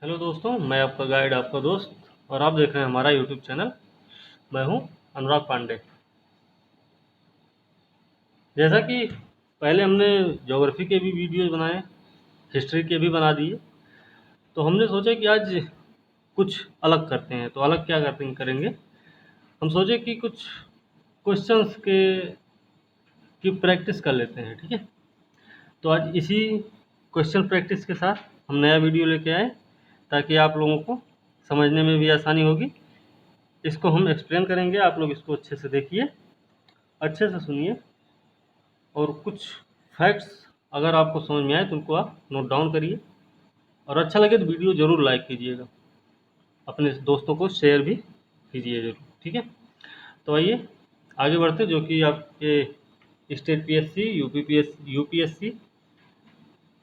Hello दोस्तों, मैं आपका गाइड, आपका दोस्त, और आप देख रहे हैं हमारा यूट्यूब चैनल। मैं हूं अनुराग पांडे। जैसा कि पहले हमने ज्योग्राफी के भी वीडियोज बनाए, हिस्ट्री के भी बना दिए, तो हमने सोचा कि आज कुछ अलग करते हैं। तो अलग क्या करेंगे, हम सोचे कि कुछ क्वेश्चंस की प्रैक्टिस कर लेते हैं। ठीक है, तो आज इसी क्वेश्चन प्रैक्टिस के साथ हम नया वीडियो लेके आए, ताकि आप लोगों को समझने में भी आसानी होगी। इसको हम एक्सप्लेन करेंगे, आप लोग इसको अच्छे से देखिए, अच्छे से सुनिए, और कुछ फैक्ट्स अगर आपको समझ में आए तो उनको आप नोट डाउन करिए, और अच्छा लगे तो वीडियो ज़रूर लाइक कीजिएगा, अपने दोस्तों को शेयर भी कीजिए जरूर। ठीक है, तो आइए आगे बढ़ते, जो कि आपके स्टेट पीएससी, यूपीएससी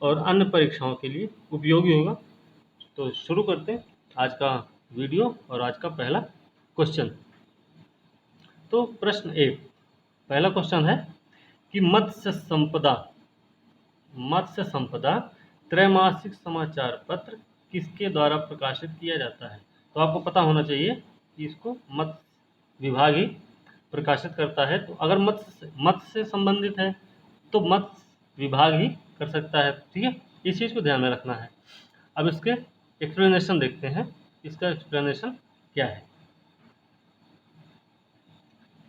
और अन्य परीक्षाओं के लिए उपयोगी होगा। तो शुरू करते हैं आज का वीडियो और आज का पहला क्वेश्चन। तो प्रश्न एक, पहला क्वेश्चन है कि मत्स्य संपदा त्रैमासिक समाचार पत्र किसके द्वारा प्रकाशित किया जाता है। तो आपको पता होना चाहिए कि इसको मत्स्य विभाग ही प्रकाशित करता है। तो अगर मत्स्य से संबंधित है तो मत्स्य विभाग ही कर सकता है। ठीक है, इस चीज़ को ध्यान में रखना है। अब इसके एक्सप्लेनेशन देखते हैं, इसका एक्सप्लेनेशन क्या है।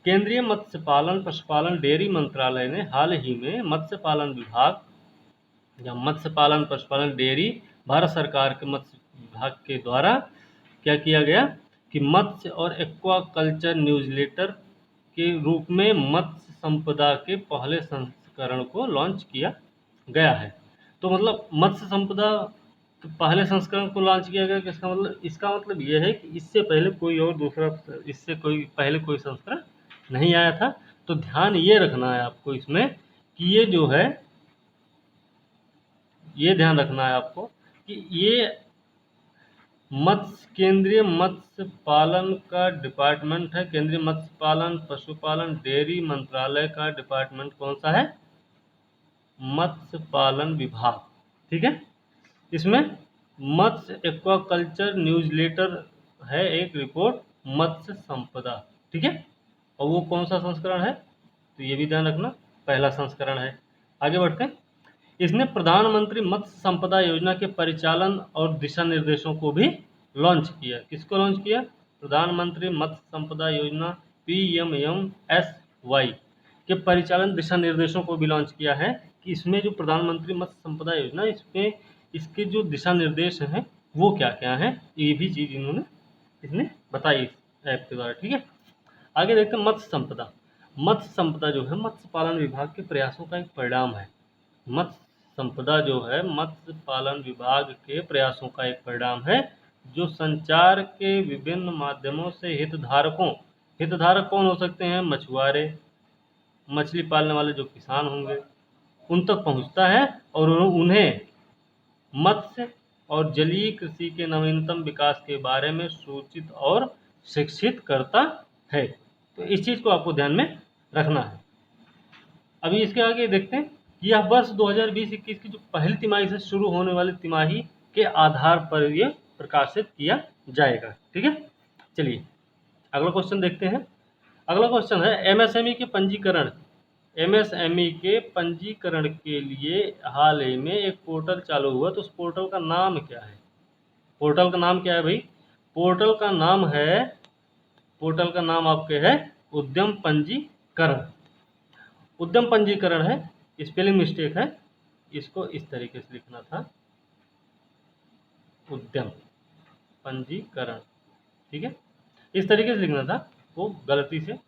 केंद्रीय मत्स्य पालन, पशुपालन, डेयरी मंत्रालय ने हाल ही में मत्स्य पालन विभाग या मत्स्य पालन, पशुपालन, डेयरी, भारत सरकार के मत्स्य विभाग के द्वारा क्या किया गया कि मत्स्य और एक्वाकल्चर न्यूज़लेटर के रूप में मत्स्य संपदा के पहले संस्करण को लॉन्च किया गया है। तो मतलब मत्स्य संपदा के पहले संस्करण को लॉन्च किया गया, इसका मतलब यह है कि इससे पहले कोई संस्करण नहीं आया था। तो ध्यान ये रखना है आपको इसमें कि ये ध्यान रखना है आपको कि ये केंद्रीय मत्स्य पालन का डिपार्टमेंट है। केंद्रीय मत्स्य पालन, पशुपालन, डेयरी मंत्रालय का डिपार्टमेंट कौन सा है? मत्स्य पालन विभाग। ठीक है, इसमें मत्स्य एक्वाकल्चर न्यूज़लेटर है एक रिपोर्ट, मत्स्य संपदा। ठीक है, और वो कौन सा संस्करण है? तो ये भी ध्यान रखना, पहला संस्करण है। आगे बढ़ते हैं। इसने प्रधानमंत्री मत्स्य संपदा योजना के परिचालन और दिशा निर्देशों को भी लॉन्च किया। किसको लॉन्च किया? प्रधानमंत्री मत्स्य संपदा योजना PMMSY के परिचालन दिशा निर्देशों को भी लॉन्च किया है। कि इसमें जो प्रधानमंत्री मत्स्य संपदा योजना, इसमें इसके जो दिशा निर्देश हैं वो क्या क्या हैं, ये भी चीज़ इसने बताई इस ऐप के द्वारा। ठीक है, आगे देखते हैं मत्स्य संपदा। मत्स्य संपदा जो है मत्स्य पालन विभाग के प्रयासों का एक परिणाम है। मत्स्य संपदा जो है मत्स्य पालन विभाग के प्रयासों का एक परिणाम है, जो संचार के विभिन्न माध्यमों से हितधारक कौन हो सकते हैं? मछुआरे, मछली पालने वाले जो किसान होंगे, उन तक पहुंचता है और उन्हें मत्स्य और जलीय कृषि के नवीनतम विकास के बारे में सूचित और शिक्षित करता है। तो इस चीज़ को आपको ध्यान में रखना है। अभी इसके आगे देखते हैं। यह वर्ष 2020-21 की जो पहली तिमाही से शुरू होने वाली तिमाही के आधार पर यह प्रकाशित किया जाएगा। ठीक है, चलिए अगला क्वेश्चन देखते हैं। अगला क्वेश्चन है एमएसएमई के पंजीकरण। एमएसएमई के पंजीकरण के लिए हाल ही में एक पोर्टल चालू हुआ, तो उस पोर्टल का नाम क्या है? पोर्टल का नाम क्या है भाई? पोर्टल का नाम आपके है उद्यम पंजीकरण। उद्यम पंजीकरण है, स्पेलिंग मिस्टेक है, इसको इस तरीके से लिखना था, उद्यम पंजीकरण। ठीक है, इस तरीके से लिखना था, वो गलती से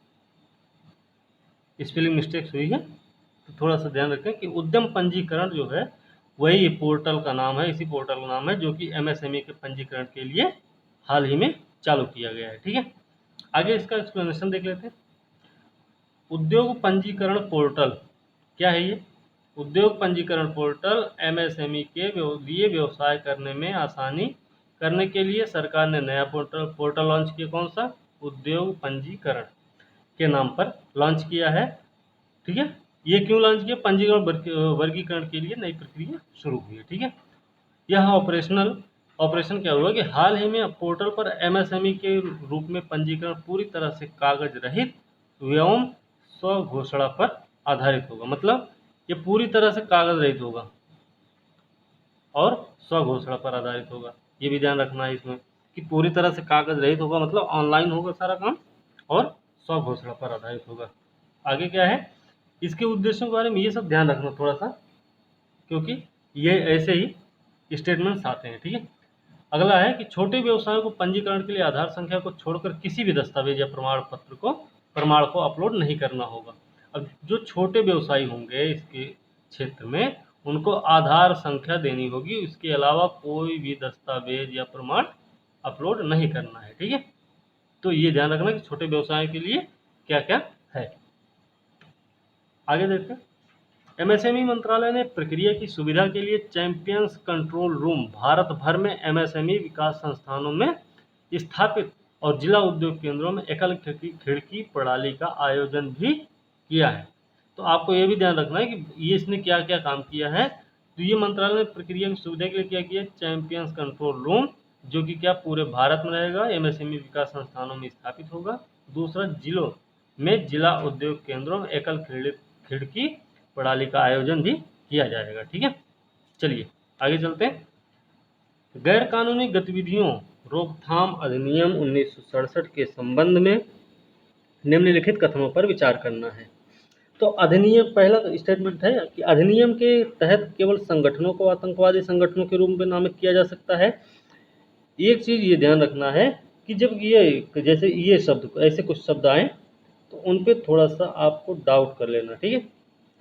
स्पेलिंग मिस्टेक हुई है। तो थोड़ा सा ध्यान रखें कि उद्यम पंजीकरण जो है वही पोर्टल का नाम है, इसी पोर्टल का नाम है जो कि एमएसएमई के पंजीकरण के लिए हाल ही में चालू किया गया है। ठीक है, आगे इसका एक्सप्लेनेशन देख लेते हैं। उद्योग पंजीकरण पोर्टल क्या है? ये उद्योग पंजीकरण पोर्टल एमएसएमई के लिए व्यवसाय करने में आसानी करने के लिए सरकार ने नया पोर्टल लॉन्च किया। कौन सा? उद्योग पंजीकरण के नाम पर लॉन्च किया है। ठीक है, ये क्यों लॉन्च किया? पंजीकरण वर्गीकरण के लिए नई प्रक्रिया शुरू हुई है। ठीक है, यह ऑपरेशनल ऑपरेशन क्या हुआ कि हाल ही में पोर्टल पर एमएसएमई के रूप में पंजीकरण पूरी तरह से कागज रहित एवं स्वघोषणा पर आधारित होगा। मतलब ये पूरी तरह से कागज रहित होगा और स्वघोषणा पर आधारित होगा। ये भी ध्यान रखना है इसमें कि पूरी तरह से कागज रहित होगा, मतलब ऑनलाइन होगा सारा काम और स्वघोषणा पर आधारित होगा। आगे क्या है, इसके उद्देश्यों के बारे में ये सब ध्यान रखना थोड़ा सा, क्योंकि ये ऐसे ही स्टेटमेंट्स आते हैं। ठीक है, अगला है कि छोटे व्यवसायों को पंजीकरण के लिए आधार संख्या को छोड़कर किसी भी दस्तावेज या प्रमाण को अपलोड नहीं करना होगा। अब जो छोटे व्यवसायी होंगे इसके क्षेत्र में, उनको आधार संख्या देनी होगी, इसके अलावा कोई भी दस्तावेज या प्रमाण अपलोड नहीं करना है। ठीक है, तो ये ध्यान रखना कि छोटे व्यवसाय के लिए क्या क्या है। आगे देखते हैं, एमएसएमई मंत्रालय ने प्रक्रिया की सुविधा के लिए चैंपियंस कंट्रोल रूम भारत भर में एमएसएमई विकास संस्थानों में स्थापित और जिला उद्योग केंद्रों में एकल खिड़की प्रणाली का आयोजन भी किया है। तो आपको ये भी ध्यान रखना है कि ये इसने क्या क्या काम किया है। तो ये मंत्रालय ने प्रक्रिया की सुविधा के लिए क्या किया, चैंपियंस कंट्रोल रूम, जो कि क्या पूरे भारत में रहेगा, एमएसएमई विकास संस्थानों में स्थापित होगा। दूसरा, जिलों में जिला उद्योग केंद्रों में एकल खिड़की प्रणाली का आयोजन भी किया जाएगा। ठीक है, चलिए आगे चलते हैं। गैर कानूनी गतिविधियों रोकथाम अधिनियम 1967 के संबंध में निम्नलिखित कथनों पर विचार करना है। तो अधिनियम, पहला स्टेटमेंट है कि अधिनियम के तहत केवल संगठनों को आतंकवादी संगठनों के रूप में नामित किया जा सकता है। एक चीज़ ये ध्यान रखना है कि जब ये जैसे ये शब्द, ऐसे कुछ शब्द आए तो उन पे थोड़ा सा आपको डाउट कर लेना। ठीक है,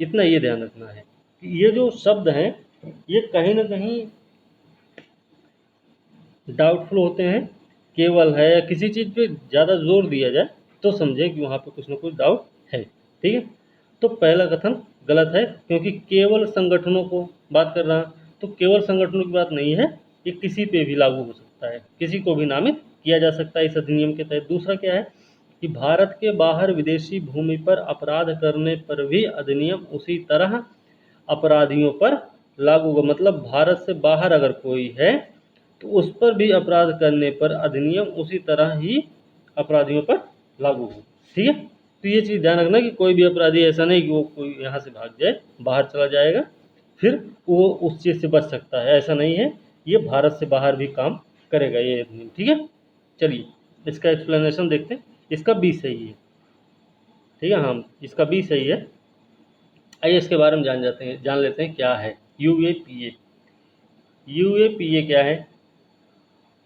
इतना ये ध्यान रखना है कि ये जो शब्द हैं ये कहीं ना कहीं डाउटफुल होते हैं। केवल है या किसी चीज़ पे ज़्यादा जोर दिया जाए तो समझे कि वहाँ पे कुछ ना कुछ डाउट है। ठीक है, तो पहला कथन गलत है, क्योंकि केवल संगठनों को बात कर रहा है, तो केवल संगठनों की बात नहीं है, ये किसी पे भी लागू हो सकता है, किसी को भी नामित किया जा सकता है इस अधिनियम के तहत। दूसरा क्या है कि भारत के बाहर विदेशी भूमि पर अपराध करने पर भी अधिनियम उसी तरह अपराधियों पर लागू होगा। मतलब भारत से बाहर अगर कोई है तो उस पर भी अपराध करने पर अधिनियम उसी तरह ही अपराधियों पर लागू हो। ठीक है, तो ये चीज़ ध्यान रखना कि कोई भी अपराधी ऐसा नहीं कि वो कोई यहाँ से भाग जाए, बाहर चला जाएगा फिर वो उस चीज़ से बच सकता है, ऐसा नहीं है। ये भारत से बाहर भी काम करेगा ये अधिनियम। ठीक है, चलिए इसका एक्सप्लेनेशन देखते हैं। इसका बी सही है। ठीक है, हाँ इसका बी सही है। आइए इसके बारे में जान लेते हैं क्या है यूएपीए। यूएपीए क्या है,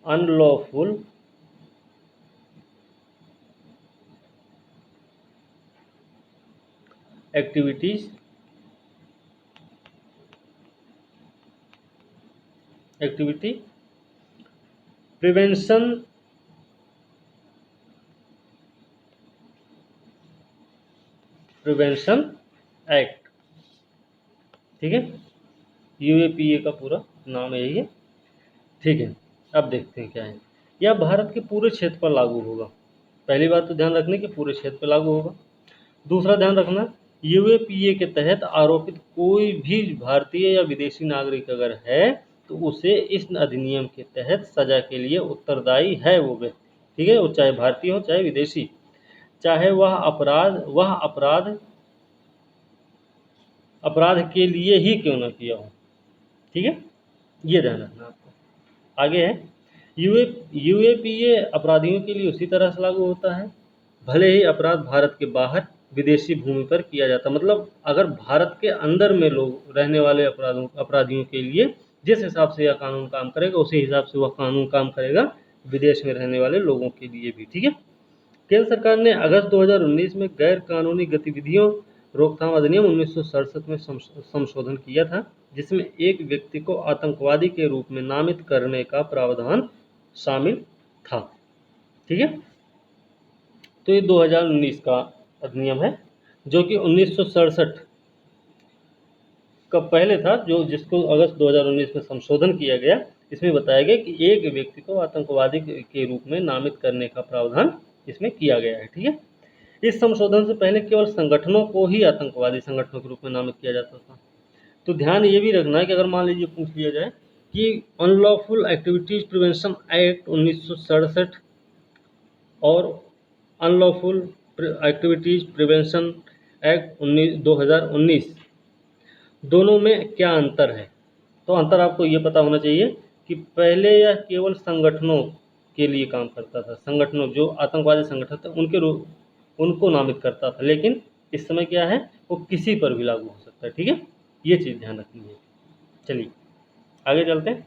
अनलॉफुल एक्टिविटी प्रिवेंशन एक्ट। ठीक है, यूएपीए का पूरा नाम यही है। ठीक है, अब देखते हैं क्या है। यह भारत के पूरे क्षेत्र पर लागू होगा। पहली बात तो ध्यान रखने की पूरे क्षेत्र पर लागू होगा। दूसरा ध्यान रखना, यूएपीए के तहत आरोपित कोई भी भारतीय या विदेशी नागरिक अगर है तो उसे इस अधिनियम के तहत सजा के लिए उत्तरदायी है वो व्यक्ति। ठीक है, वो चाहे भारतीय हो चाहे विदेशी, चाहे वह अपराध के लिए ही क्यों न किया हो। ठीक है, ये ध्यान रखना आपको। आगे है यूएपीए अपराधियों के लिए उसी तरह से लागू होता है भले ही अपराध भारत के बाहर विदेशी भूमि पर किया जाता। मतलब अगर भारत के अंदर में लोग रहने वाले अपराधियों के लिए जिस हिसाब से यह कानून काम करेगा उसी हिसाब से वह कानून काम करेगा विदेश में रहने वाले लोगों के लिए भी। ठीक है, केंद्र सरकार ने अगस्त 2019 में गैर कानूनी गतिविधियों रोकथाम अधिनियम 1967 में संशोधन किया था, जिसमें एक व्यक्ति को आतंकवादी के रूप में नामित करने का प्रावधान शामिल था। ठीक है, तो ये 2019 का अधिनियम है, जो कि 1967 का पहले था, जिसको अगस्त 2019 में संशोधन किया गया। इसमें बताया गया कि एक व्यक्ति को आतंकवादी के रूप में नामित करने का प्रावधान इसमें किया गया है। ठीक है, इस संशोधन से पहले केवल संगठनों को ही आतंकवादी संगठनों के रूप में नामित किया जाता था। तो ध्यान ये भी रखना है कि अगर मान लीजिए पूछ लिया जाए कि अनलॉफुल एक्टिविटीज़ प्रिवेंशन एक्ट 1967 और अनलॉफुल एक्टिविटीज़ प्रिवेंशन एक्ट 2019 दोनों में क्या अंतर है? तो अंतर आपको ये पता होना चाहिए कि पहले यह केवल संगठनों के लिए काम करता था, संगठनों जो आतंकवादी संगठन थे उनको नामित करता था, लेकिन इस समय क्या है, वो किसी पर भी लागू हो सकता है। ठीक है, ये चीज़ ध्यान रखनी है। चलिए आगे चलते हैं।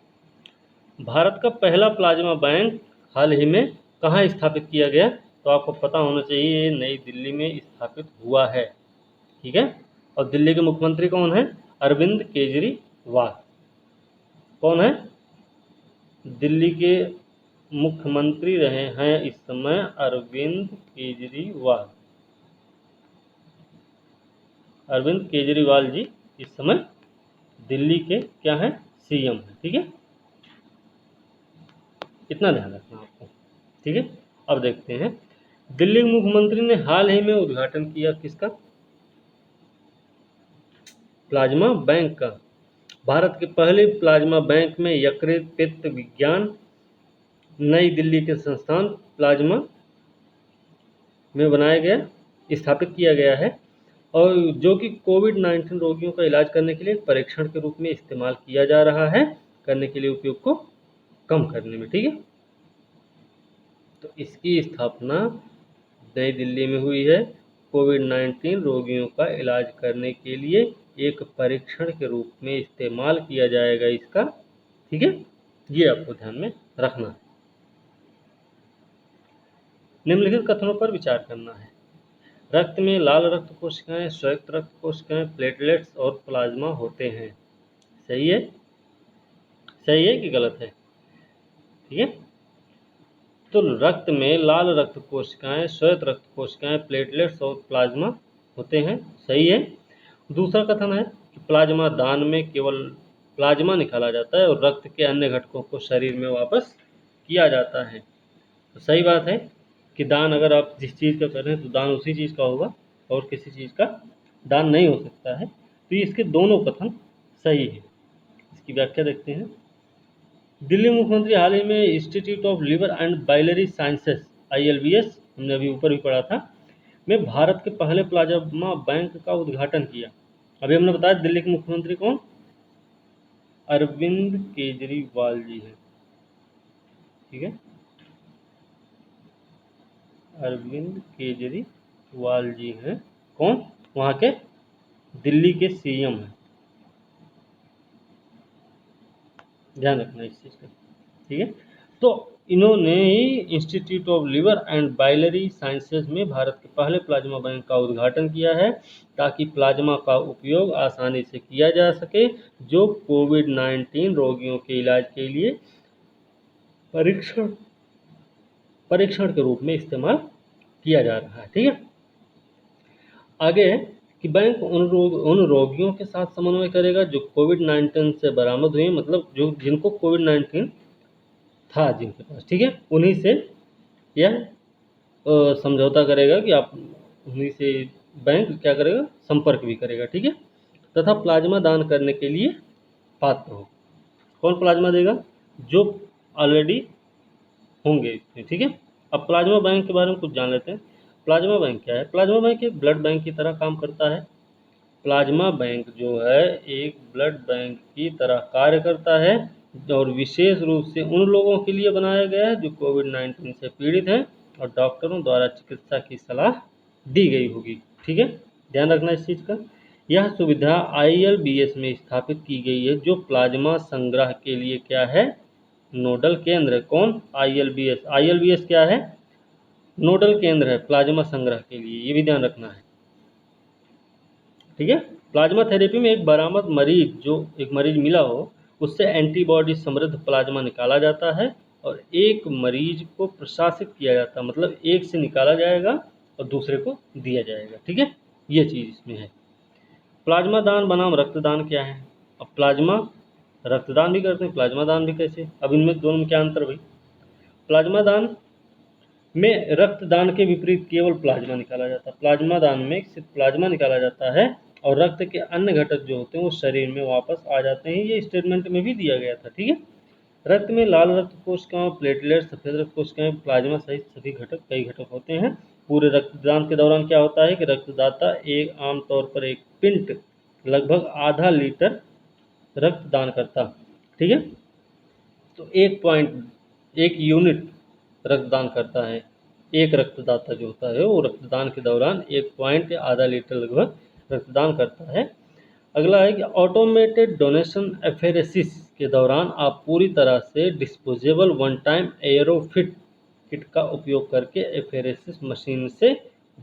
भारत का पहला प्लाज्मा बैंक हाल ही में कहाँ स्थापित किया गया? तो आपको पता होना चाहिए, ये नई दिल्ली में स्थापित हुआ है। ठीक है, और दिल्ली के मुख्यमंत्री कौन है? अरविंद केजरीवाल। कौन है? दिल्ली के मुख्यमंत्री रहे हैं इस समय अरविंद केजरीवाल। अरविंद केजरीवाल जी इस समय दिल्ली के क्या हैं? सीएम हैं। ठीक है, इतना ध्यान रखना आपको। ठीक है, अब देखते हैं दिल्ली के मुख्यमंत्री ने हाल ही में उद्घाटन किया किसका? प्लाज्मा बैंक का। भारत के पहले प्लाज्मा बैंक में यकृत पित्त विज्ञान नई दिल्ली के संस्थान प्लाज्मा में बनाया गया, स्थापित किया गया है, और जो कि कोविड-19 रोगियों का इलाज करने के लिए परीक्षण के रूप में इस्तेमाल किया जा रहा है, करने के लिए उपयोग को कम करने में। ठीक है, तो इसकी स्थापना नई दिल्ली में हुई है, कोविड-19 रोगियों का इलाज करने के लिए एक परीक्षण के रूप में इस्तेमाल किया जाएगा इसका। ठीक है, ये आपको ध्यान में रखना है। निम्नलिखित कथनों पर विचार करना है। रक्त में लाल रक्त कोशिकाएं, श्वेत रक्त कोशिकाएं, प्लेटलेट्स और प्लाज्मा होते हैं। सही है? सही है कि गलत है? ठीक है, तो रक्त में लाल रक्त कोशिकाएं, श्वेत रक्त कोशिकाएं, प्लेटलेट्स और प्लाज्मा होते हैं। सही है। दूसरा कथन है कि प्लाज्मा दान में केवल प्लाज्मा निकाला जाता है और रक्त के अन्य घटकों को शरीर में वापस किया जाता है। तो सही बात है कि दान अगर आप जिस चीज़ का कर रहे हैं तो दान उसी चीज़ का होगा और किसी चीज़ का दान नहीं हो सकता है। तो इसके दोनों कथन सही है। इसकी व्याख्या देखते हैं। दिल्ली मुख्यमंत्री हाल ही में institute of liver and biliary sciences ILBS, हमने अभी ऊपर भी पढ़ा था, में भारत के पहले प्लाज्मा बैंक का उद्घाटन किया। अभी हमने बताया दिल्ली के मुख्यमंत्री कौन? अरविंद केजरीवाल जी हैं। ठीक है, अरविंद केजरीवाल जी हैं। कौन? वहाँ के दिल्ली के सीएम हैं। ध्यान रखना इस चीज़ का। ठीक है, तो इन्होंने ही institute of liver and biliary sciences में भारत के पहले प्लाज्मा बैंक का उद्घाटन किया है, ताकि प्लाज्मा का उपयोग आसानी से किया जा सके, जो कोविड-19 रोगियों के इलाज के लिए परीक्षण के रूप में इस्तेमाल किया जा रहा है। ठीक है, आगे है कि बैंक उन रोगियों के साथ समन्वय करेगा जो कोविड-19 से बरामद हुए, मतलब जो जिनको कोविड-19 था जिनके पास। ठीक है, उन्हीं से यह समझौता करेगा कि आप उन्हीं से बैंक क्या करेगा? संपर्क भी करेगा। ठीक है, तथा प्लाज्मा दान करने के लिए पात्र हो। कौन प्लाज्मा देगा? जो ऑलरेडी होंगे इसमें। ठीक है, अब प्लाज्मा बैंक के बारे में कुछ जान लेते हैं। प्लाज्मा बैंक क्या है? प्लाज्मा बैंक एक ब्लड बैंक की तरह काम करता है। प्लाज्मा बैंक जो है एक ब्लड बैंक की तरह कार्य करता है और विशेष रूप से उन लोगों के लिए बनाया गया है जो कोविड-19 से पीड़ित हैं और डॉक्टरों द्वारा चिकित्सा की सलाह दी गई होगी। ठीक है, ध्यान रखना इस चीज़ का। यह सुविधा ILBS में स्थापित की गई है, जो प्लाज्मा संग्रह के लिए क्या है? नोडल केंद्र है। कौन? ILBS क्या है? नोडल केंद्र है प्लाज्मा संग्रह के लिए, ये भी ध्यान रखना है। ठीक है, प्लाज्मा थेरेपी में एक बरामद मरीज, जो एक मरीज मिला हो, उससे एंटीबॉडी समृद्ध प्लाज्मा निकाला जाता है और एक मरीज को प्रशासित किया जाता है, मतलब एक से निकाला जाएगा और दूसरे को दिया जाएगा। ठीक है, ये चीज़ इसमें है। प्लाज्मा दान बनाम रक्तदान क्या है? अब प्लाज्मा रक्तदान भी करते हैं, प्लाज्मा दान भी कैसे? अब इनमें दोनों में क्या अंतर भाई? प्लाज्मा दान में रक्तदान के विपरीत केवल प्लाज्मा निकाला जाता है। प्लाज्मा दान में सिर्फ प्लाज्मा निकाला जाता है और रक्त के अन्य घटक जो होते हैं वो शरीर में वापस आ जाते हैं। ये स्टेटमेंट में भी दिया गया था। ठीक है, रक्त में लाल रक्त कोशिकाएं, प्लेटलेट, सफेद रक्त कोशिकाएं, प्लाज्मा सहित सभी घटक, कई घटक होते हैं। पूरे रक्तदान के दौरान क्या होता है कि रक्तदाता एक आमतौर पर एक पिंट लगभग आधा लीटर रक्तदान करता। ठीक है, तो 1 रक्तदान करता है। एक रक्तदाता जो होता है वो रक्तदान के दौरान 1 आधा लीटर लगभग रक्तदान करता है। अगला है कि ऑटोमेटेड डोनेशन एफेरेसिस के दौरान आप पूरी तरह से डिस्पोजेबल वन टाइम एयरोफिट किट का उपयोग करके एफेरेसिस मशीन से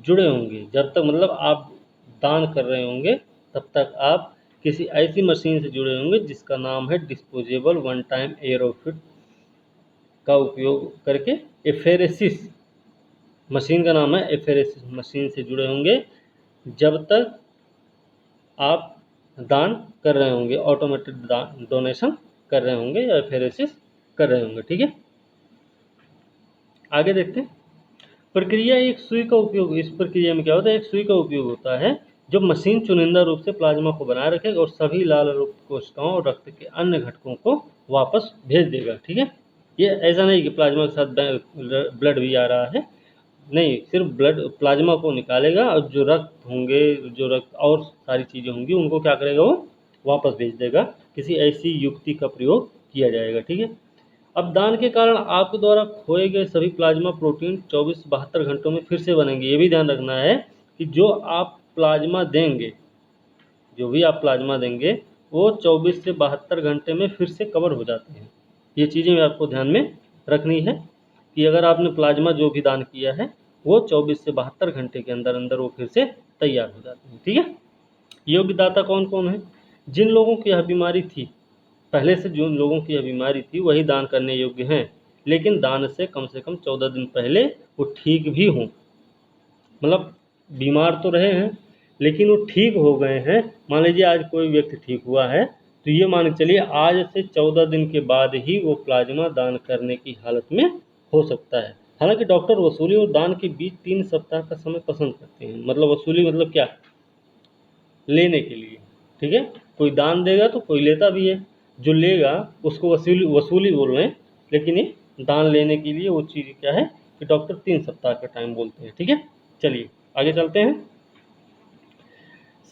जुड़े होंगे। जब तक मतलब आप दान कर रहे होंगे तब तक आप किसी ऐसी मशीन से जुड़े होंगे जिसका नाम है डिस्पोजेबल वन टाइम एयरोफिट का उपयोग करके एफेरेसिस मशीन का नाम है एफेरेसिस मशीन से जुड़े होंगे जब तक आप दान कर रहे होंगे, ऑटोमेटेड डोनेशन कर रहे होंगे या एफेरेसिस कर रहे होंगे। ठीक है, आगे देखते हैं। प्रक्रिया, एक सुई का उपयोग, इस प्रक्रिया में क्या होता है, एक सुई का उपयोग होता है जो मशीन चुनिंदा रूप से प्लाज्मा को बनाए रखेगा और सभी लाल रक्त कोशिकाओं और रक्त के अन्य घटकों को वापस भेज देगा। ठीक है, ये ऐसा नहीं कि प्लाज्मा के साथ ब्लड भी आ रहा है, नहीं, सिर्फ ब्लड प्लाज्मा को निकालेगा और जो रक्त होंगे, जो रक्त और सारी चीज़ें होंगी उनको क्या करेगा, वो वापस भेज देगा। किसी ऐसी युक्ति का प्रयोग किया जाएगा। ठीक है, अब दान के कारण आपके द्वारा खोए गए सभी प्लाज्मा प्रोटीन 24 से 72 घंटों में फिर से बनेंगे। ये भी ध्यान रखना है कि जो आप प्लाज्मा देंगे, जो भी आप प्लाज्मा देंगे वो 24 से 72 घंटे में फिर से कवर हो जाते हैं। ये चीज़ें आपको ध्यान में रखनी है कि अगर आपने प्लाज्मा जो भी दान किया है वो 24 से 72 घंटे के अंदर अंदर वो फिर से तैयार हो जाते हैं। ठीक है, योग्य दाता कौन कौन है, जिन लोगों की यह बीमारी थी, पहले से जिन लोगों की यह बीमारी थी वही दान करने योग्य हैं, लेकिन दान से कम 14 दिन पहले वो ठीक भी हों। मतलब बीमार तो रहे हैं लेकिन वो ठीक हो गए हैं। मान लीजिए आज कोई व्यक्ति ठीक हुआ है तो ये मान के चलिए आज से 14 दिन के बाद ही वो प्लाज्मा दान करने की हालत में हो सकता है। हालांकि डॉक्टर वसूली और दान के बीच 3 सप्ताह का समय पसंद करते हैं। मतलब वसूली मतलब क्या, लेने के लिए। ठीक है, कोई दान देगा तो कोई लेता भी है, जो लेगा उसको वसूली वसूली बोल रहे हैं, लेकिन ये दान लेने के लिए वो चीज़ क्या है कि डॉक्टर 3 सप्ताह का टाइम बोलते हैं। ठीक है, चलिए आगे चलते हैं।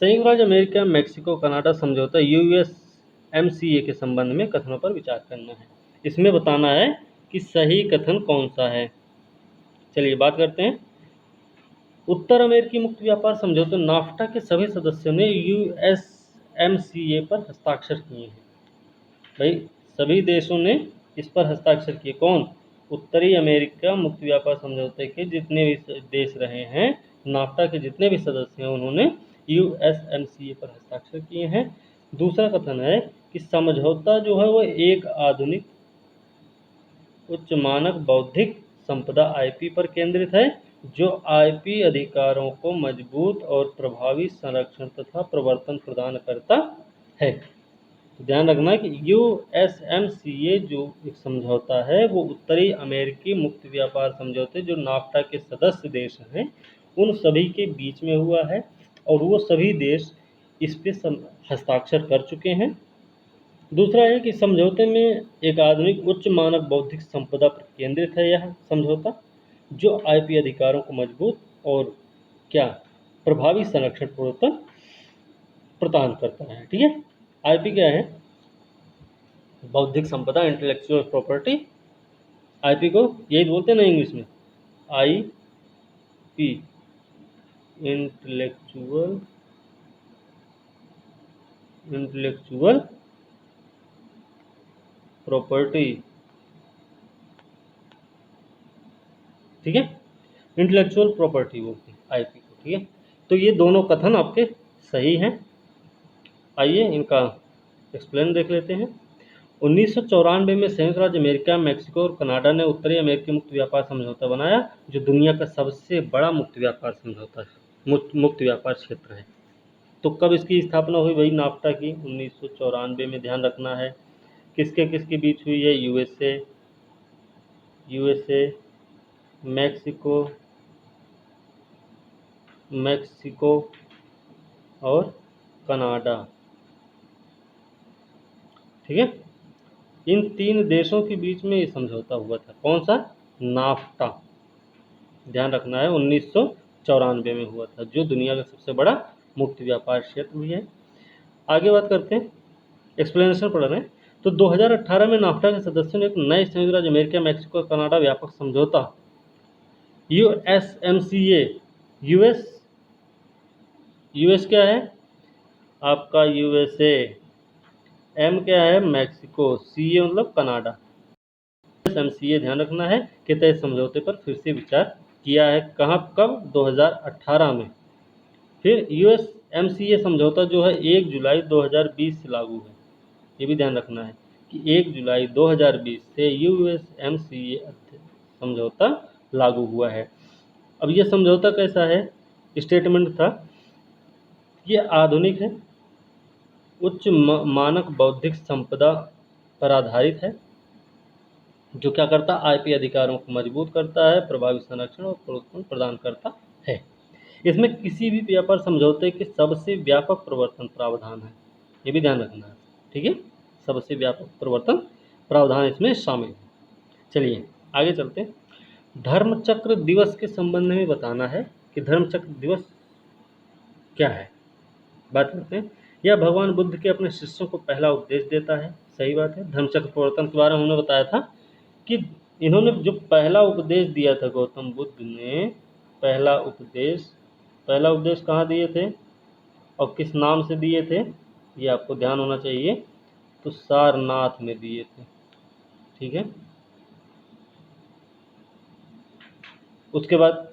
संयुक्त राज्य अमेरिका, मैक्सिको, कनाडा समझौता USMCA के संबंध में कथनों पर विचार करना है। इसमें बताना है कि सही कथन कौन सा है। चलिए बात करते हैं। उत्तर अमेरिकी मुक्त व्यापार समझौते नाफ्टा के सभी सदस्यों ने USMCA पर हस्ताक्षर किए हैं। भाई सभी देशों ने इस पर हस्ताक्षर किए। कौन, उत्तरी अमेरिका मुक्त व्यापार समझौते के जितने भी देश रहे हैं, नाफ्टा के जितने भी सदस्य हैं उन्होंने USMCA पर हस्ताक्षर किए हैं। दूसरा कथन है कि समझौता जो है वो एक आधुनिक उच्च मानक बौद्धिक संपदा IP पर केंद्रित है, जो IP अधिकारों को मजबूत और प्रभावी संरक्षण तथा प्रवर्तन प्रदान करता है। तो ध्यान रखना कि USMCA जो एक समझौता है वो उत्तरी अमेरिकी मुक्त व्यापार समझौते जो नाफ्टा के सदस्य देश हैं उन सभी के बीच में हुआ है और वो सभी देश इस पे हस्ताक्षर कर चुके हैं। दूसरा है कि समझौते में एक आधुनिक उच्च मानक बौद्धिक संपदा पर केंद्रित है। यह समझौता जो IP अधिकारों को मजबूत और क्या प्रभावी संरक्षण प्रदान करता है। ठीक है, IP क्या है, बौद्धिक संपदा, इंटेलेक्चुअल प्रॉपर्टी। IP को यही बोलते हैं ना इंग्लिश में, IP इंटेलेक्चुअल प्रॉपर्टी। ठीक है, इंटेलेक्चुअल प्रॉपर्टी बोलते हैं IP को। ठीक है, तो ये दोनों कथन आपके सही हैं। आइए इनका एक्सप्लेन देख लेते हैं। 1994 में संयुक्त राज्य अमेरिका, मैक्सिको और कनाडा ने उत्तरी अमेरिकी मुक्त व्यापार समझौता बनाया जो दुनिया का सबसे बड़ा मुक्त व्यापार समझौता है, मुक्त व्यापार क्षेत्र है। तो कब इसकी स्थापना हुई भाई, नाफ्टा की 1994 में। ध्यान रखना है किसके किसके बीच हुई है, यूएसए, मैक्सिको और कनाडा। ठीक है, इन 3 देशों के बीच में ये समझौता हुआ था। कौन सा? नाफ्टा। ध्यान रखना है, 1994 में हुआ था, जो दुनिया का सबसे बड़ा मुक्त व्यापार क्षेत्र भी है। आगे बात करते हैं, एक्सप्लेनेशन पढ़ रहे हैं। तो 2018 में नाफ्टा के सदस्यों ने एक नए संयुक्त राज्य अमेरिका, मैक्सिको और कनाडा व्यापक समझौता USMCA, यूएस यूएस क्या है आपका? USA। M क्या है? मैक्सिको। CA मतलब कनाडा। USMCA ध्यान रखना है कि तय समझौते पर फिर से विचार किया है। कहाँ, कब? 2018 में। फिर USMCA समझौता जो है 1 जुलाई 2020 से लागू है। ये भी ध्यान रखना है कि 1 जुलाई 2020 से USMCA समझौता लागू हुआ है। अब ये समझौता कैसा है? स्टेटमेंट था, ये आधुनिक है, उच्च मानक बौद्धिक संपदा पर आधारित है, जो क्या करता? IP अधिकारों को मजबूत करता है, प्रभावी संरक्षण और प्रोत्साहन प्रदान करता है। इसमें किसी भी व्यापार समझौते के सबसे व्यापक प्रवर्तन प्रावधान है, ये भी ध्यान रखना है। ठीक है, सबसे व्यापक प्रवर्तन प्रावधान इसमें शामिल है। चलिए आगे चलते हैं। धर्मचक्र दिवस के संबंध में बताना है कि धर्मचक्र दिवस क्या है। बात करते हैं। यह भगवान बुद्ध के अपने शिष्यों को पहला उपदेश देता है। सही बात है। धर्मचक्र प्रवर्तन के बारे में उन्होंने बताया था कि इन्होंने जो पहला उपदेश दिया था, गौतम बुद्ध ने पहला उपदेश कहाँ दिए थे और किस नाम से दिए थे, ये आपको ध्यान होना चाहिए। तो सारनाथ में दिए थे। ठीक है, उसके बाद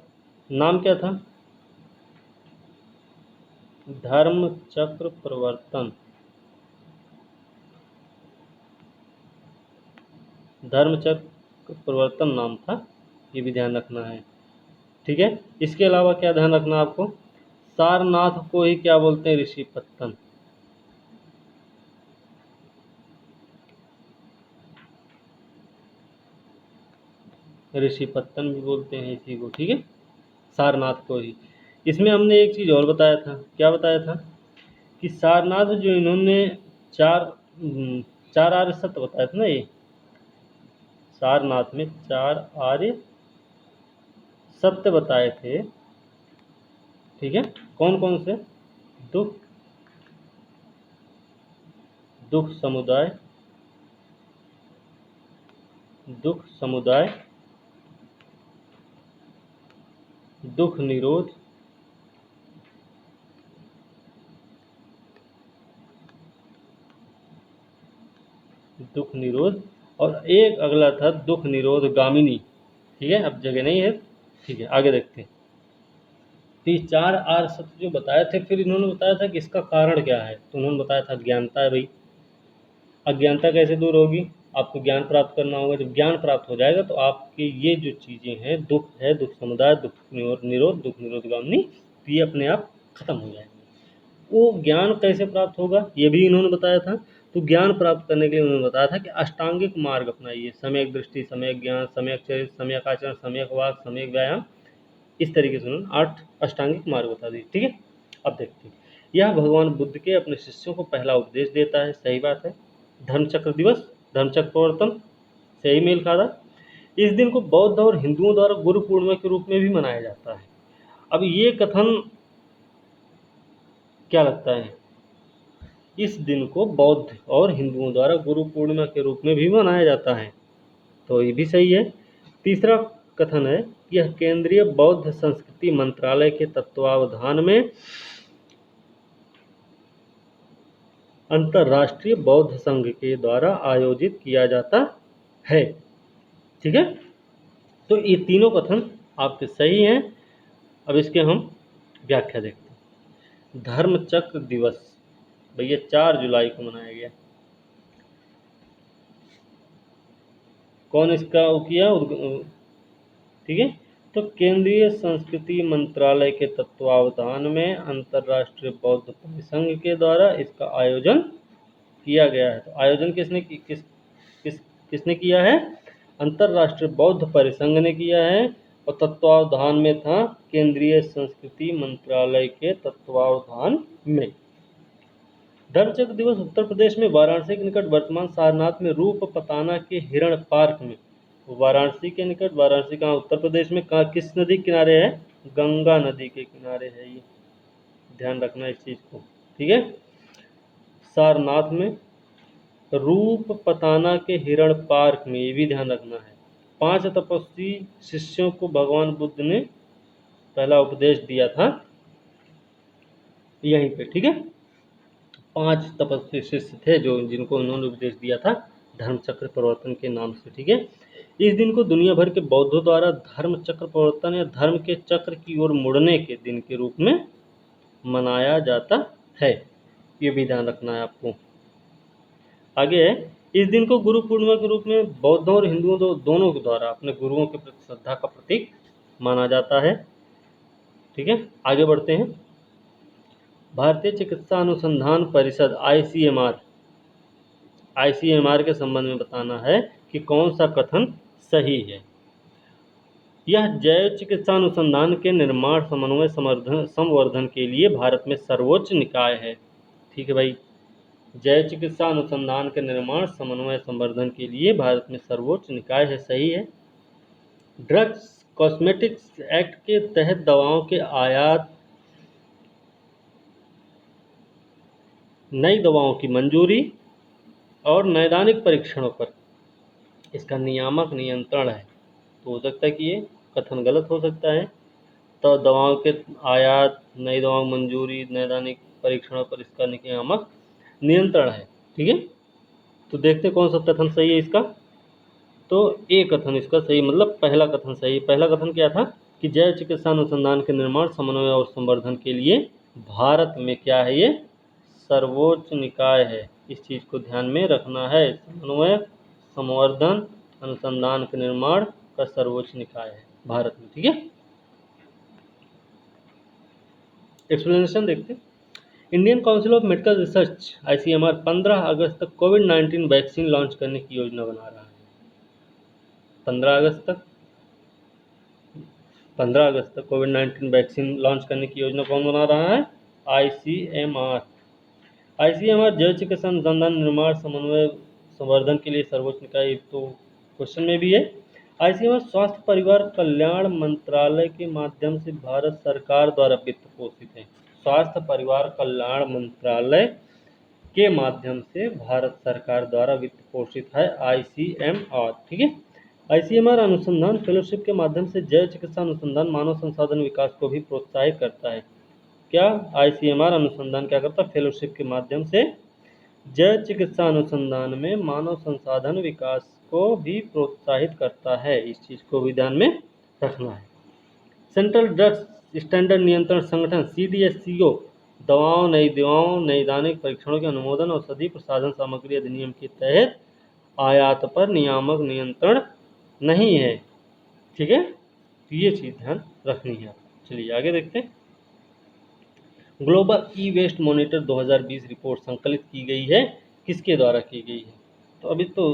नाम क्या था? धर्मचक्र प्रवर्तन। धर्मचक्र प्रवर्तन नाम था, ये भी ध्यान रखना है। ठीक है, इसके अलावा क्या ध्यान रखना आपको? सारनाथ को ही क्या बोलते हैं? ऋषिपत्तन। ऋषिपत्तन भी बोलते हैं इसी को। ठीक है, सारनाथ को ही। इसमें हमने एक चीज़ और बताया था। क्या बताया था? कि सारनाथ जो इन्होंने चार आर्य सत्य बताया था ना, ये सारनाथ में 4 आर्य सत्य बताए थे। ठीक है, कौन कौन से? दुख दुख समुदाय, दुख समुदाय, दुख निरोध, दुख निरोध, और एक अगला था दुख निरोध गामिनी। ठीक है, अब जगह नहीं है। ठीक है, आगे देखते हैं। तो ये 4 आर्य सत्य जो बताए थे, फिर इन्होंने बताया था कि इसका कारण क्या है। तो उन्होंने बताया था ज्ञानता है भाई। अज्ञानता कैसे दूर होगी? आपको ज्ञान प्राप्त करना होगा। जब ज्ञान प्राप्त हो जाएगा तो आपके ये जो चीज़ें हैं, दुख है, दुख समुदाय, दुख निरोध, दुख निरोधगामिनी, तो ये अपने आप खत्म हो जाएंगे। वो ज्ञान कैसे प्राप्त होगा, ये भी इन्होंने बताया था। तो ज्ञान प्राप्त करने के लिए उन्होंने बताया था कि अष्टांगिक मार्ग अपनाइए। सम्यक दृष्टि, सम्यक ज्ञान, सम्यक चरित्र, सम्यक आचरण, सम्यक वाक, सम्यक व्यायाम। इस तरीके से उन्होंने 8 अष्टांगिक मार्ग बता दिए। ठीक है, अब देखते हैं। यह भगवान बुद्ध के अपने शिष्यों को पहला उपदेश देता है। सही बात है। धर्मचक्र दिवस, धर्मचक्र प्रवर्तन से ही मेल खाता। इस दिन को बौद्ध और हिंदुओं द्वारा गुरु पूर्णिमा के रूप में भी मनाया जाता है। अब ये कथन क्या लगता है? इस दिन को बौद्ध और हिंदुओं द्वारा गुरु पूर्णिमा के रूप में भी मनाया जाता है, तो ये भी सही है। तीसरा कथन है कि यह केंद्रीय बौद्ध संस्कृति मंत्रालय के तत्वावधान में अंतर्राष्ट्रीय बौद्ध संघ के द्वारा आयोजित किया जाता है। ठीक है, तो ये तीनों कथन आपके सही हैं। अब इसके हम व्याख्या देखते हैं। धर्मचक्र दिवस भैया 4 जुलाई को मनाया गया। कौन इसका वो किया? ठीक है, तो केंद्रीय संस्कृति मंत्रालय के तत्वावधान में अंतर्राष्ट्रीय बौद्ध परिसंघ के द्वारा इसका आयोजन किया गया है। तो आयोजन किसने किया है? अंतर्राष्ट्रीय बौद्ध परिसंघ ने किया है, और तत्वावधान में था केंद्रीय संस्कृति मंत्रालय के तत्वावधान में। धर्मचक्र दिवस उत्तर प्रदेश में वाराणसी के निकट वर्तमान सारनाथ में रूप पताना के हिरण पार्क में, वाराणसी के निकट, वाराणसी कहाँ, उत्तर प्रदेश में, कहाँ, किस नदी के किनारे है, गंगा नदी के किनारे है, ये ध्यान रखना इस चीज को, ठीक है। सारनाथ में, रूप पताना के हिरण पार्क में, ये भी ध्यान रखना है। 5 तपस्वी शिष्यों को भगवान बुद्ध ने पहला उपदेश दिया था यहीं पे, ठीक है। 5 तपस्वी शिष्य थे जो जिनको उन्होंने उपदेश दिया था धर्म चक्र प्रवर्तन के नाम से, ठीक है। इस दिन को दुनिया भर के बौद्धों द्वारा धर्म चक्र प्रवर्तन या धर्म के चक्र की ओर मुड़ने के दिन के रूप में मनाया जाता है, ये भी ध्यान रखना है आपको। आगे है, इस दिन को गुरु पूर्णिमा के रूप में बौद्धों और हिंदुओं दोनों के द्वारा अपने गुरुओं के प्रति श्रद्धा का प्रतीक माना जाता है, ठीक है। आगे बढ़ते हैं। भारतीय चिकित्सा अनुसंधान परिषद आईसीएमआर के संबंध में बताना है कि कौन सा कथन सही है। यह जैव चिकित्सा अनुसंधान के निर्माण, समन्वय, संवर्धन के लिए भारत में सर्वोच्च निकाय है, ठीक है भाई। जैव चिकित्सा अनुसंधान के निर्माण, समन्वय, संवर्धन के लिए भारत में सर्वोच्च निकाय है, सही है। ड्रग्स कॉस्मेटिक्स एक्ट के तहत दवाओं के आयात, नई दवाओं की मंजूरी और नैदानिक परीक्षणों पर इसका नियामक नियंत्रण है। तो हो सकता है कि ये कथन गलत हो सकता है। तो दवाओं के आयात, नई दवाओं मंजूरी, नैदानिक परीक्षणों पर इसका नियामक नियंत्रण है, ठीक है। तो देखते कौन सा कथन सही है इसका। तो ए कथन इसका सही, मतलब पहला कथन सही। पहला कथन क्या था कि जैव चिकित्सा अनुसंधान के निर्माण, समन्वय और संवर्धन के लिए भारत में क्या है, ये सर्वोच्च निकाय है। इस चीज को ध्यान में रखना है। समन्वय, संवर्धन, अनुसंधान के निर्माण का सर्वोच्च निकाय है भारत में, ठीक है। एक्सप्लेनेशन देखते हैं। Indian council of medical research ICMR 15 अगस्त तक कोविड-19 वैक्सीन लॉन्च करने की योजना बना रहा है। 15 अगस्त तक कोविड-19 वैक्सीन लॉन्च करने की योजना कौन बना रहा है, आईसीएमआर। आईसीएमआर जैव चिकित्सा अनुसंधान, निर्माण, समन्वय, संवर्धन के लिए सर्वोच्च निकाय, तो क्वेश्चन में भी है। आईसीएमआर स्वास्थ्य परिवार कल्याण मंत्रालय के माध्यम से भारत सरकार द्वारा वित्त पोषित है। स्वास्थ्य परिवार कल्याण मंत्रालय के माध्यम से भारत सरकार द्वारा वित्त पोषित है आईसीएमआर, ठीक है। आईसीएमआर अनुसंधान फेलोशिप के माध्यम से जैव चिकित्सा अनुसंधान, मानव संसाधन विकास को भी प्रोत्साहित करता है। क्या आईसीएमआर अनुसंधान क्या करता है, फेलोशिप के माध्यम से जैव चिकित्सा अनुसंधान में मानव संसाधन विकास को भी प्रोत्साहित करता है। इस चीज को भी ध्यान में रखना है। सेंट्रल ड्रग्स स्टैंडर्ड नियंत्रण संगठन सीडीएससीओ दवाओं, नई दवाओं, नैदानिक परीक्षणों के अनुमोदन और औषधि प्रसाधन सामग्री अधिनियम के तहत आयात पर नियामक नियंत्रण नहीं है, ठीक है। तो ये चीज ध्यान रखनी है। चलिए आगे देखते हैं। Global e waste monitor 2020 report संकलित की गई है, किसके द्वारा की गई है। तो अभी तो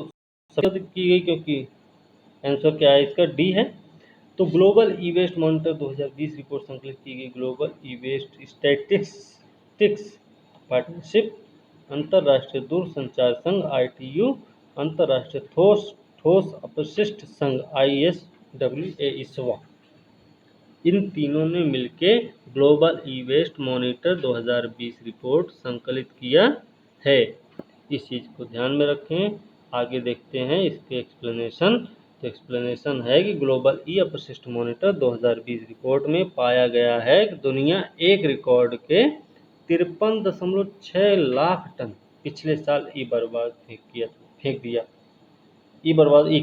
संकलित की गई, क्योंकि आंसर क्या है इसका, डी है। तो global e waste monitor 2020 report संकलित की गई global e waste statistics partnership, अंतर्राष्ट्रीय दूरसंचार संघ ITU, अंतर्राष्ट्रीय ठोस अपशिष्ट संघ ISWA, इन तीनों ने मिलके global e waste monitor 2020 report संकलित किया है। इस चीज़ को ध्यान में रखें। आगे देखते हैं इसके एक्सप्लेनेशन। तो एक्सप्लेनेशन है कि ग्लोबल ई अपशिष्ट मॉनिटर 2020 रिपोर्ट में पाया गया है कि दुनिया एक रिकॉर्ड के 53.6 लाख टन पिछले साल ई बर्बाद फेंक दिया। ई बर्बाद, ई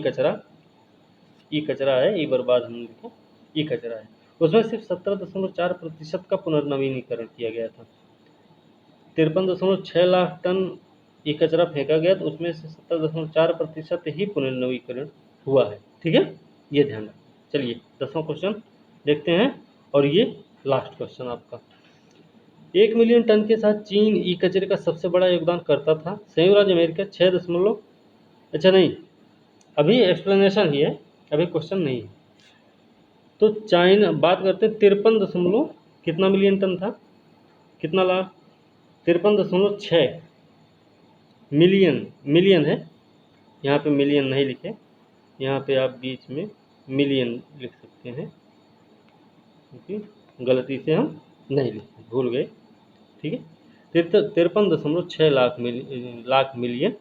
कचरा है, ई बर्बाद हमने लिखा, ई कचरा है। उसमें सिर्फ 17.4% का पुनर्नवीनीकरण किया गया था। 53.6 लाख टन ये कचरा फेंका गया, तो उसमें से 17.4% ही पुनर्नवीकरण हुआ है, ठीक है। ये ध्यान रखें। चलिए 10वां क्वेश्चन देखते हैं, और ये लास्ट क्वेश्चन आपका। 1 मिलियन टन के साथ चीन ई कचरे का सबसे बड़ा योगदान करता था। संयुक्त राज्य अमेरिका 6 अच्छा नहीं, अभी एक्सप्लेनेशन ही है, अभी क्वेश्चन नहीं है। तो चाइना, बात करते हैं 53 कितना मिलियन टन था, कितना लाख, 53.6 मिलियन, मिलियन है, यहाँ पे मिलियन नहीं लिखे, यहाँ पे आप बीच में मिलियन लिख सकते हैं, क्योंकि गलती से हम नहीं लिखे, भूल गए। ठीक है, 53.6 लाख मिलियन,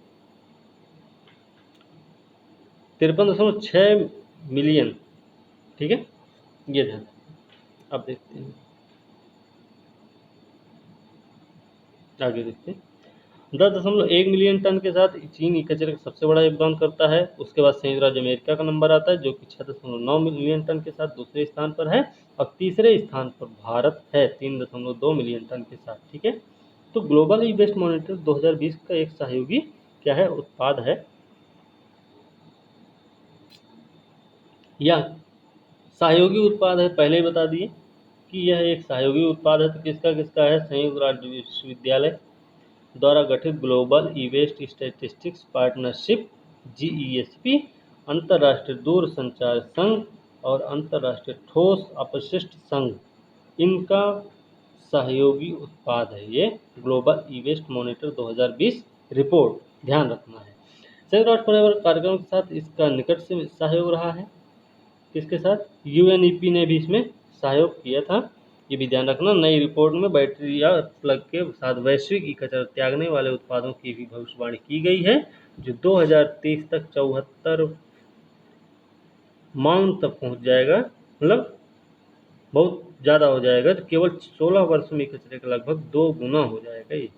53.6 मिलियन। ठीक है, ये ध्यान। अब देखते हैं, आगे देखते हैं। 10.1 मिलियन टन के साथ चीन ई कचरे का सबसे बड़ा योगदान करता है। उसके बाद संयुक्त राज्य अमेरिका का नंबर आता है जो कि 6.9 मिलियन टन के साथ दूसरे स्थान पर है, और तीसरे स्थान पर भारत है 3.2 मिलियन टन के साथ। ठीक है, तो ग्लोबल ई वेस्ट मॉनिटर 2020 का एक सहयोगी क्या है, उत्पाद है। यह सहयोगी उत्पाद है, पहले ही बता दिए कि यह एक सहयोगी उत्पाद है। तो किसका किसका है, संयुक्त राज्य विश्वविद्यालय द्वारा गठित global e waste statistics partnership GESP, अंतर्राष्ट्रीय दूरसंचार संघ और अंतर्राष्ट्रीय ठोस अपशिष्ट संघ, इनका सहयोगी उत्पाद है ये global e waste monitor 2020 report, ध्यान रखना है। संयुक्त राष्ट्र पर्यावरण कार्यक्रम के साथ इसका निकट से सहयोग रहा है। किसके साथ, UNEP ने भी इसमें सहयोग किया था, ये भी ध्यान रखना। नई रिपोर्ट में बैटरी या प्लग के साथ वैश्विक ई कचरा त्यागने वाले उत्पादों की भी भविष्यवाणी की गई है, जो 2030 तक 74 मान तक पहुंच जाएगा, मतलब बहुत ज़्यादा हो जाएगा। तो केवल 16 वर्षों में कचरे का लगभग 2 गुना हो जाएगा ये।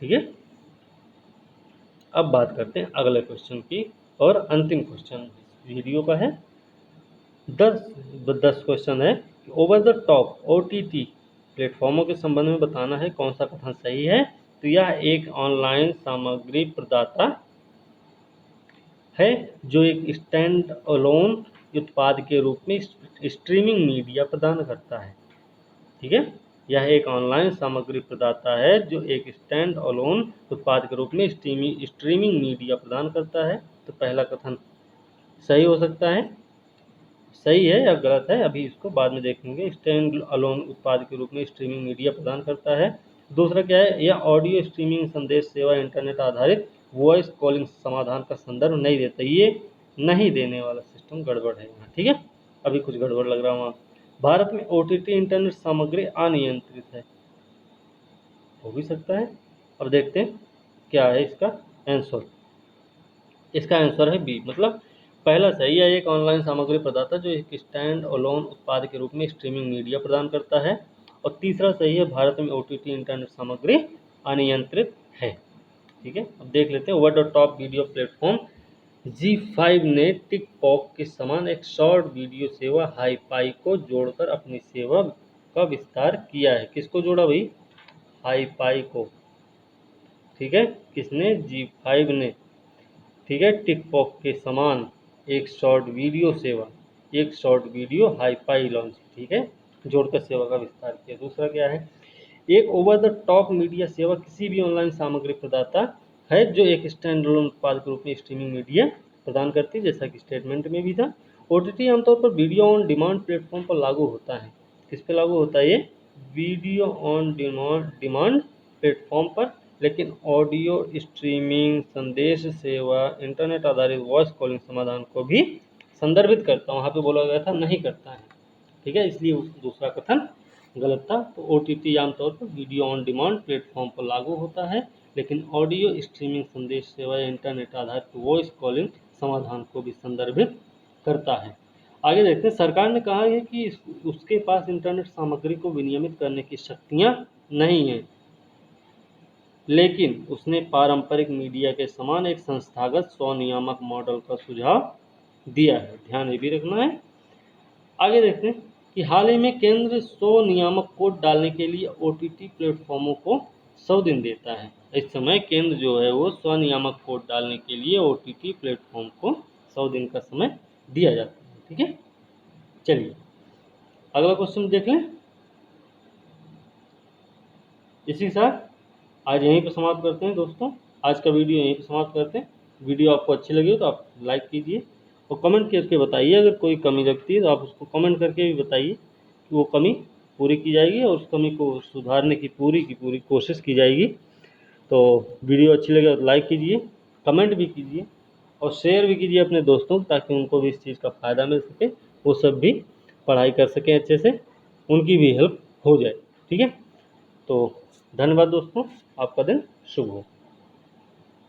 ठीक है, अब बात करते हैं अगले क्वेश्चन की, और अंतिम क्वेश्चन वीडियो का है। 10 क्वेश्चन है। ओवर द टॉप OTT प्लेटफॉर्मों के संबंध में बताना है कौन सा कथन सही है। तो यह एक ऑनलाइन सामग्री प्रदाता है जो एक स्टैंड अलोन उत्पाद के रूप में स्ट्रीमिंग मीडिया प्रदान करता है। ठीक है, यह एक ऑनलाइन सामग्री प्रदाता है जो एक स्टैंड अलोन उत्पाद के रूप में स्ट्रीमिंग मीडिया प्रदान करता है। तो पहला कथन सही हो सकता है, सही है या गलत है अभी इसको बाद में देखेंगे। स्टैंड अलोन उत्पाद के रूप में स्ट्रीमिंग मीडिया प्रदान करता है। दूसरा क्या है, यह ऑडियो स्ट्रीमिंग संदेश सेवा इंटरनेट आधारित वॉइस कॉलिंग समाधान का संदर्भ नहीं देता। ये नहीं देने वाला सिस्टम गड़बड़ है यहाँ। ठीक है, अभी कुछ गड़बड़ लग रहा वहाँ। भारत में OTT इंटरनेट सामग्री अनियंत्रित है, हो भी सकता है। अब देखते हैं क्या है इसका आंसर। इसका आंसर है बी, मतलब पहला सही है, एक ऑनलाइन सामग्री प्रदाता जो एक स्टैंड अलोन उत्पाद के रूप में स्ट्रीमिंग मीडिया प्रदान करता है। और तीसरा सही है, भारत में OTT इंटरनेट सामग्री अनियंत्रित है। ठीक है, अब देख लेते हैं। Over the top video platform G5 ने टिकटॉक के समान एक शॉर्ट वीडियो सेवा हाईपाई को जोड़कर अपनी सेवा का विस्तार किया है। किसको जोड़ा भाई, हाईपाई को। ठीक है, किसने, G5 ने। ठीक है, टिकटॉक के समान एक शॉर्ट वीडियो सेवा, एक शॉर्ट वीडियो हाईपाई लॉन्च, ठीक है, जोड़कर सेवा का विस्तार किया। दूसरा क्या है, एक ओवर द टॉप मीडिया सेवा किसी भी ऑनलाइन सामग्री प्रदाता है जो एक स्टैंड अलोन उत्पाद के रूप में स्ट्रीमिंग मीडिया प्रदान करती है, जैसा कि स्टेटमेंट में भी था। OTT आमतौर पर वीडियो ऑन डिमांड प्लेटफॉर्म पर लागू होता है। किस पे लागू होता है ये, वीडियो ऑन डिमांड प्लेटफॉर्म पर, लेकिन ऑडियो स्ट्रीमिंग, संदेश सेवा, इंटरनेट आधारित वॉइस कॉलिंग समाधान को भी संदर्भित करता है। वहाँ पे बोला गया था नहीं करता है। ठीक है, इसलिए दूसरा कथन गलत था। तो OTT आमतौर पर वीडियो ऑन डिमांड प्लेटफॉर्म पर लागू होता है, लेकिन ऑडियो स्ट्रीमिंग, संदेश सेवा या इंटरनेट आधारित वॉइस कॉलिंग समाधान को भी संदर्भित करता है। आगे देखते हैं। सरकार ने कहा है कि उसके पास इंटरनेट सामग्री को विनियमित करने की शक्तियाँ नहीं हैं, लेकिन उसने पारंपरिक मीडिया के समान एक संस्थागत स्वनियामक मॉडल का सुझाव दिया है। ध्यान ये भी रखना है। आगे देखते हैं कि हाल ही में केंद्र स्वनियामक कोड डालने के लिए OTT प्लेटफॉर्मों को 100 दिन देता है। इस समय केंद्र जो है वो स्वनियामक कोड डालने के लिए OTT प्लेटफॉर्म को 100 दिन का समय दिया जाता है। ठीक है, चलिए अगला क्वेश्चन देख लें। इसी के साथ आज यहीं पर समाप्त करते हैं दोस्तों। आज का वीडियो यहीं पर समाप्त करते हैं। वीडियो आपको अच्छी लगी हो तो आप लाइक कीजिए और कमेंट करके बताइए। अगर कोई कमी लगती है तो आप उसको कमेंट करके भी बताइए कि वो कमी पूरी की जाएगी और उस कमी को सुधारने की पूरी कोशिश की जाएगी। तो वीडियो अच्छी लगे तो लाइक कीजिए, कमेंट भी कीजिए और शेयर भी कीजिए अपने दोस्तों को, ताकि उनको भी इस चीज़ का फ़ायदा मिल सके, वो सब भी पढ़ाई कर सकें अच्छे से, उनकी भी हेल्प हो जाए। ठीक है, तो धन्यवाद दोस्तों, आपका दिन शुभ हो।